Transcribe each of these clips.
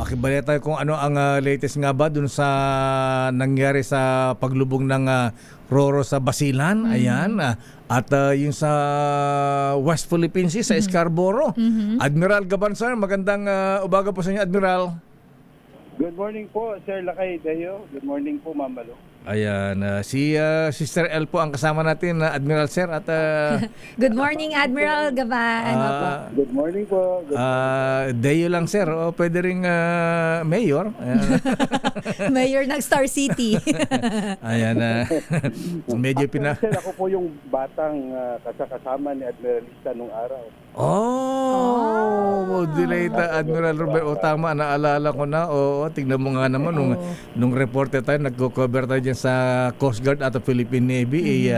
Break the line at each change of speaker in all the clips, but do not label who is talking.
pakibalita tayo kung ano ang latest nga ba dun sa nangyari sa paglubog ng Roro sa Basilan. Ayan. At yung sa West Philippine Sea, sa Scarborough. Admiral Gabansar, magandang umaga po sa inyo, Admiral.
Good morning po, Sir Lakay Dayo. Good morning po, Ma'am Malo.
Ayan, si Sister L po ang kasama natin, Admiral Sir. At
Good morning, Admiral Gaban.
Good morning po.
Deo lang, Sir. O, pwede ring Mayor. Ayan.
Mayor ng Star City.
Ayan, medyo
Sir, ako po yung batang kasama ni Admiralista nung araw.
Delayed Admiral Ruben. O, tama, naalala ko na. Oo, tignan mo nga naman nung reporter tayo, nagko-cover tayo dyan sa Coast Guard at the Philippine Navy.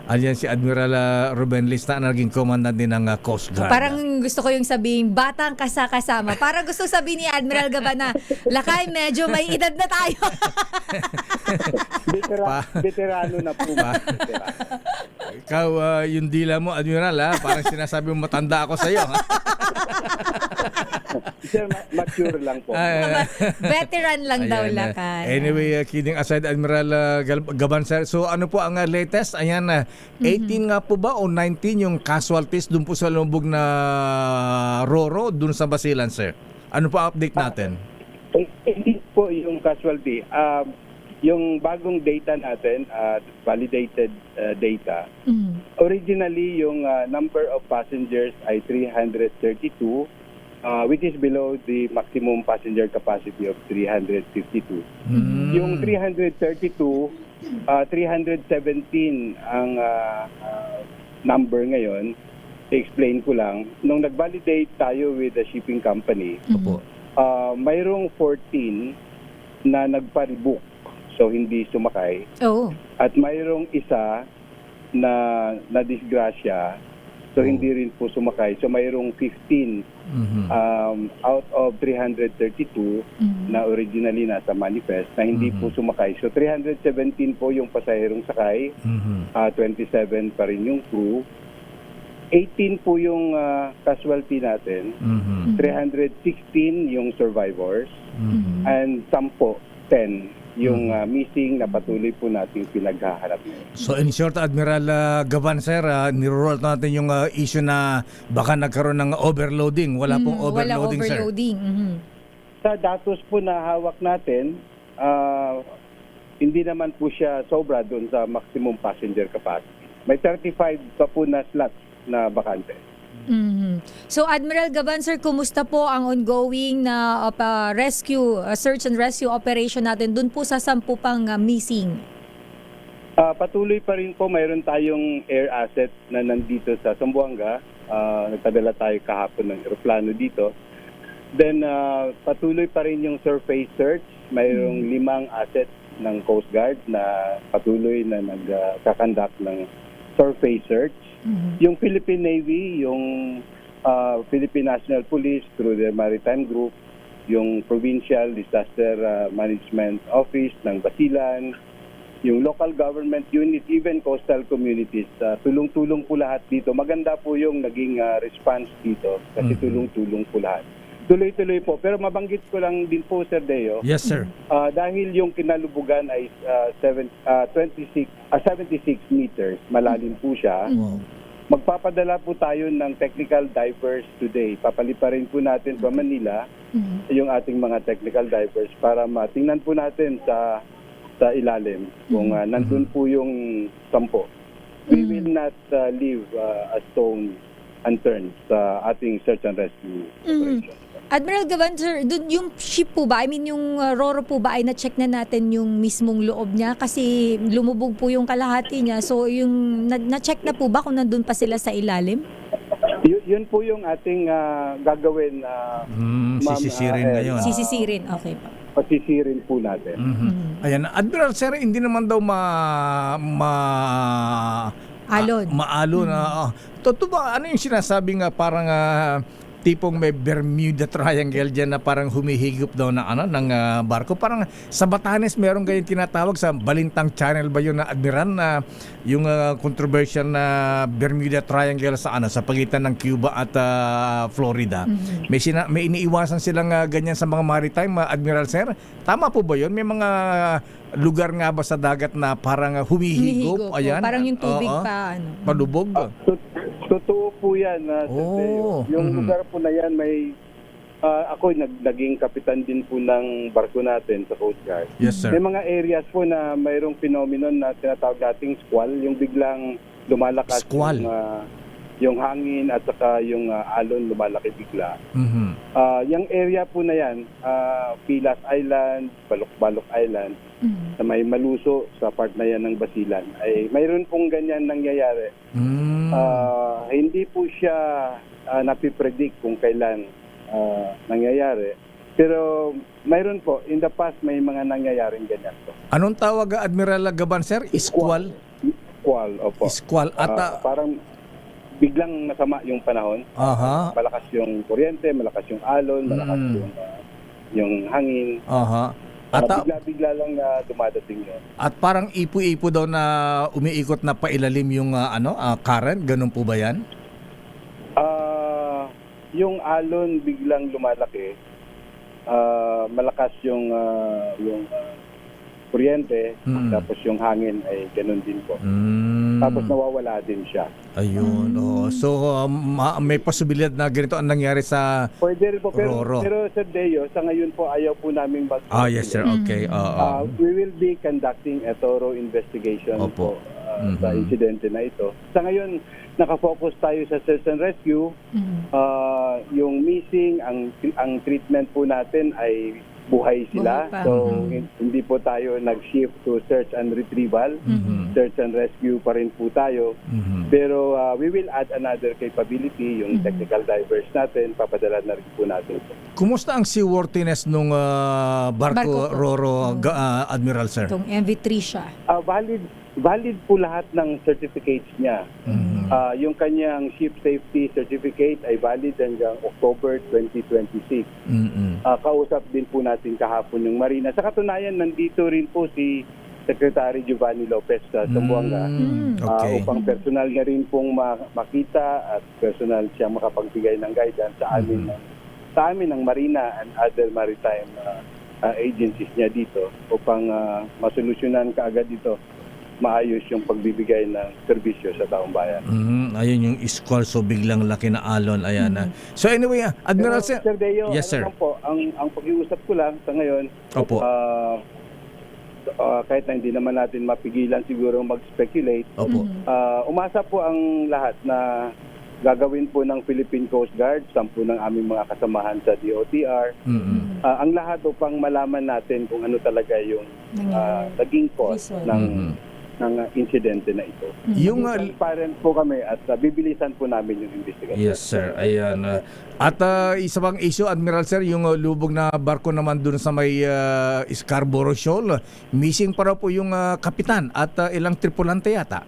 Andyan si Admiral Ruben Lista na naging commandant din ng Coast Guard.
Parang gusto ko yung sabihin, batang kasama. Parang gusto sabihin ni Admiral Gaban na, Lakay, medyo may edad na tayo.
Veterano na po.
Ikaw, yung dila mo, Admiral, parang sinasabi mo matanda ako sa'yo.
Sir, mature lang po.
Veteran lang daw, Lakay.
Anyway, kidding aside, Admiral Gaban, sir. So ano po ang latest? Ayan, 18 nga po ba o 19 yung casualties dun po sa lumubog na Roro dun sa Basilan, sir? Ano po update natin?
Hindi po yung casualty. Yung bagong data natin, validated data, originally yung number of passengers ay 332, which is below the maximum passenger capacity of 352. Yung 332, 317 ang number ngayon. I-explain ko lang. Nung nag-validate tayo with the shipping company, mayroong 14 na nagpa-rebook, so hindi sumakay. At mayroong isa na disgrasya, so hindi rin po sumakay. So mayroong 15 out of 332 na originally nasa manifest na hindi po sumakay. So 317 po yung pasaherong sakay, 27 pa rin yung crew. 18 po yung casualty natin, 316 yung survivors, and 10 yung missing na patuloy po natin pinaghaharap.
So in short, Admiral Gaban, sir, niroll natin yung issue na baka nagkaroon ng overloading. Wala pong overloading,
Wala overloading,
sir. Sa datos po na hawak natin, hindi naman po siya sobra doon sa maximum passenger capacity. May 35 pa po na slots na bakante.
So Admiral Gaban, sir, kumusta po ang ongoing na search and rescue operation natin dun po sa 10 pang missing?
Patuloy pa rin po, mayroon tayong air asset na nandito sa Zamboanga. Nagpadala tayo kahapon ng eroplano dito. Then patuloy pa rin yung surface search. Mayroong 5 assets ng Coast Guard na patuloy na nagkakandak ng surface search. Yung Philippine Navy, yung Philippine National Police through their Maritime Group, yung Provincial Disaster Management Office ng Basilan, yung local government unit, even coastal communities, tulong-tulong po lahat dito. Maganda po yung naging response dito kasi tulong-tulong po lahat. Tuloy-tuloy po. Pero mabanggit ko lang din po, Sir Deo.
Yes, sir.
Dahil yung kinalubugan ay 76 meters, malalim po siya. Magpapadala po tayo ng technical divers today. Papaliparin po natin sa Manila yung ating mga technical divers para matingnan po natin sa ilalim kung nandun po yung 10. We will not leave a stone unturned sa ating search and rescue operation.
Admiral Gaban, sir, yung ship po ba, yung Roro po ba ay na-check na natin yung mismong loob niya kasi lumubog po yung kalahati niya. So yung na-check na po ba kung nandun pa sila sa ilalim?
Yun po yung ating gagawin.
Sisisirin ngayon.
Sisisirin, okay pa.
Pasisirin po natin.
Ayan, Admiral, sir, hindi naman daw
Alon.
Maalon. Totoo ba, ano yung sinasabi nga parang tipong may Bermuda Triangle diyan na parang humihigop daw na ng barko. Parang sa Batanes meron kayong tinatawag sa Balintang Channel ba 'yun na Admiral na yung controversial na Bermuda Triangle sa pagitan ng Cuba at Florida. May iniiwasan silang ganyan sa mga maritime, Admiral Sir. Tama po ba 'yun? May mga lugar nga ba sa dagat na parang humihigop?
Humihigop,
Ayan.
parang yung tubig
Oo.
pa,
Palubog.
Totoo po yan, Sir
Oh,
Teo. Yung lugar po na yan, may ako naging kapitan din po ng barko natin sa Coast Guard.
Yes, sir.
May mga areas po na mayroong phenomenon na tinatawag nating squall, yung biglang lumalakas
Squall.
yung hangin at saka yung alon lumalaki bigla.
Mhm.
Yung area po na yan, Pilas Island, Balok Island, na may Maluso sa part na yan ng Basilan, ay mayroon pong ganyan nangyayari.
Mm.
Hindi po siya napipredict kung kailan nangyayari. Pero mayroon po, in the past may mga nangyayaring ganyan po.
Anong tawag, Admiral Gaban, sir? Squall?
Squall, opo.
Squall. At
Parang biglang masama yung panahon.
aha.
Malakas yung kuryente, malakas yung alon, malakas yung hangin.
Aha. At
Bigla-bigla lang na dumadating yun.
at parang ipo-ipo daw na umiikot na pailalim yung current, ganun po ba 'yan?
Yung alon biglang lumalaki, malakas yung kuryente, tapos yung hangin ay ganun din po. Tapos nawawala din siya.
Ayun. Oh. So may posibilidad na ganito ang nangyari sa
Pwede rin po,
Roro.
pero Sir Deo, sa ngayon po ayaw po namin
yes sir. Okay.
we will be conducting a thorough investigation
Opo.
po sa insidente na ito. Sa ngayon, nakafocus tayo sa search and rescue. Yung missing, ang treatment po natin ay buhay sila.
Buhay pa.
So, hindi po tayo nag-shift to search and retrieval. Search and rescue pa rin po tayo. Pero we will add another capability, yung technical divers natin, papadala na rin po natin.
Kumusta ang seaworthiness nung barko
Barko po.
Roro, Admiral sir?
Itong MV3 siya.
Valid po lahat ng certificates niya. Yung kanyang ship safety certificate ay valid hanggang October 2026. Kausap din po natin kahapon yung Marina. Sa katunayan, nandito rin po si Secretary Giovanni Lopez sa Zamboanga
Okay.
upang personal na rin pong makita at personal siya makapagbigay ng guidance sa amin ng Marina and other maritime agencies niya dito upang masolusyonan kaagad dito maayos yung pagbibigay ng serbisyo sa taong bayan.
Ayun yung squall, so biglang laki na alon. Ayan. So anyway, Admiral sir.
Sir Deo,
Yes, sir.
lang po, ang pag-iusap ko lang sa ngayon,
Opo.
kahit na hindi naman natin mapigilan siguro mag-speculate,
Opo.
umasa po ang lahat na gagawin po ng Philippine Coast Guard, 10 ng aming mga kasamahan sa DOTR, ang lahat upang malaman natin kung ano talaga yung naging cause
Reason.
ng insidente na ito.
Yung
Transparent po kami at bibilisan po namin yung investigation.
yes sir. Ayan. At isa pang issue, Admiral sir, yung lubog na barko naman dun sa may Scarborough Shoal, missing pa raw po yung kapitan at ilang tripulante yata.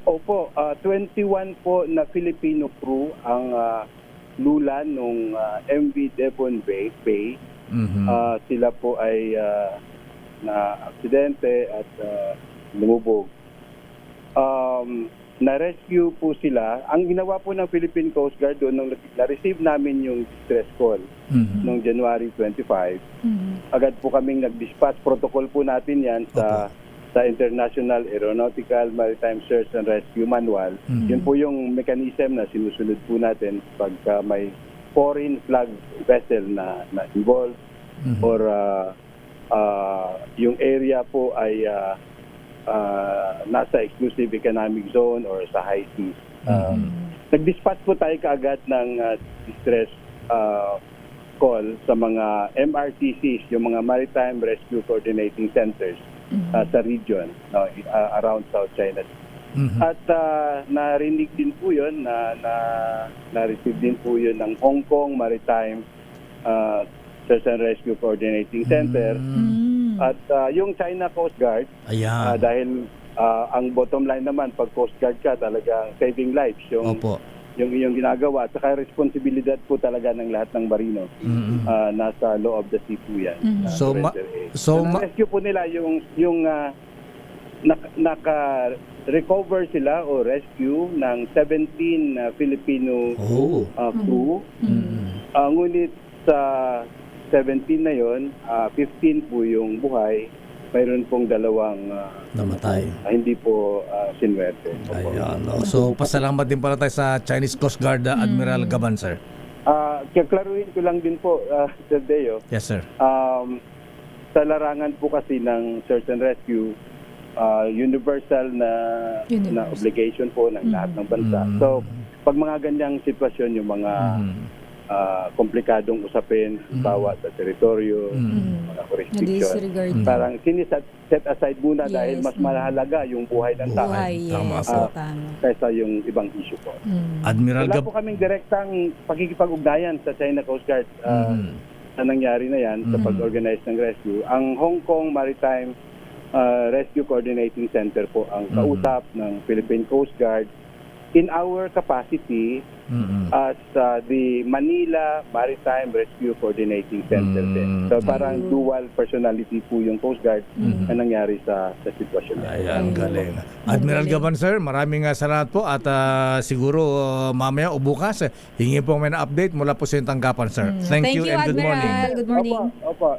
Opo, 21 po na Filipino crew ang lula nung MV Devon Bay. Sila po ay na aksidente at lumubog. Na-rescue po sila. Ang ginawa po ng Philippine Coast Guard doon, nung na-receive namin yung distress call noong January 25, agad po kaming nag-dispatch. Protocol po natin yan sa International Aeronautical Maritime Search and Rescue Manual. Yun po yung mechanism na sinusunod po natin pagka may foreign flag vessel na involved or yung area po ay nasa exclusive economic zone or sa high seas. Nag-dispatch po tayo kaagad ng distress call sa mga MRTCs, yung mga Maritime Rescue Coordinating Centers sa region around South China Sea. At narinig din po yun, na-receive din po yun ng Hong Kong Maritime Search and Rescue Coordinating Center. At yung China Coast Guard,
Ayan.
dahil ang bottom line naman, pag Coast Guard ka, talagang saving lives.
Opo.
yung iyong ginagawa. At saka responsibilidad po talaga ng lahat ng marino. Nasa law of the sea po yan.
So,
rescue po nila yung naka-recover sila o rescue ng 17 Filipino crew. Ngunit sa 17 na yon, 15 po yung buhay. Mayroon pong dalawang
namatay.
Hindi po sinwerte.
Ayan. So, pasalamat din pala tayo sa Chinese Coast Guard Admiral Gaban, sir.
Klaruhin ko lang din po, Sir Deo.
Yes, sir.
Sa larangan po kasi ng search and rescue, universal na obligation po ng lahat ng bansa. So, pag mga ganyang sitwasyon, yung mga komplikadong usapin, bawat sa teritoryo, mga jurisdiction, parang set aside muna dahil mas mahalaga yung buhay ng tao kaysa yung ibang issue po.
Admiral
Wala po kaming direktang pakikipag-ugnayan sa China Coast Guard sa nangyari na yan sa pag-organize ng rescue. Ang Hong Kong Maritime Rescue Coordinating Center po ang kausap ng Philippine Coast Guard in our capacity as the Manila Maritime Rescue Coordinating Center din. So parang dual personality po yung Coast Guard na nangyari sa sitwasyon.
Ayan, galing. Admiral Gaban, sir, maraming salamat po at siguro mamaya o bukas hingi po may na update mula po sa inyong tanggapan, sir. Thank you and good morning.
Admiral. Good morning.
Opo.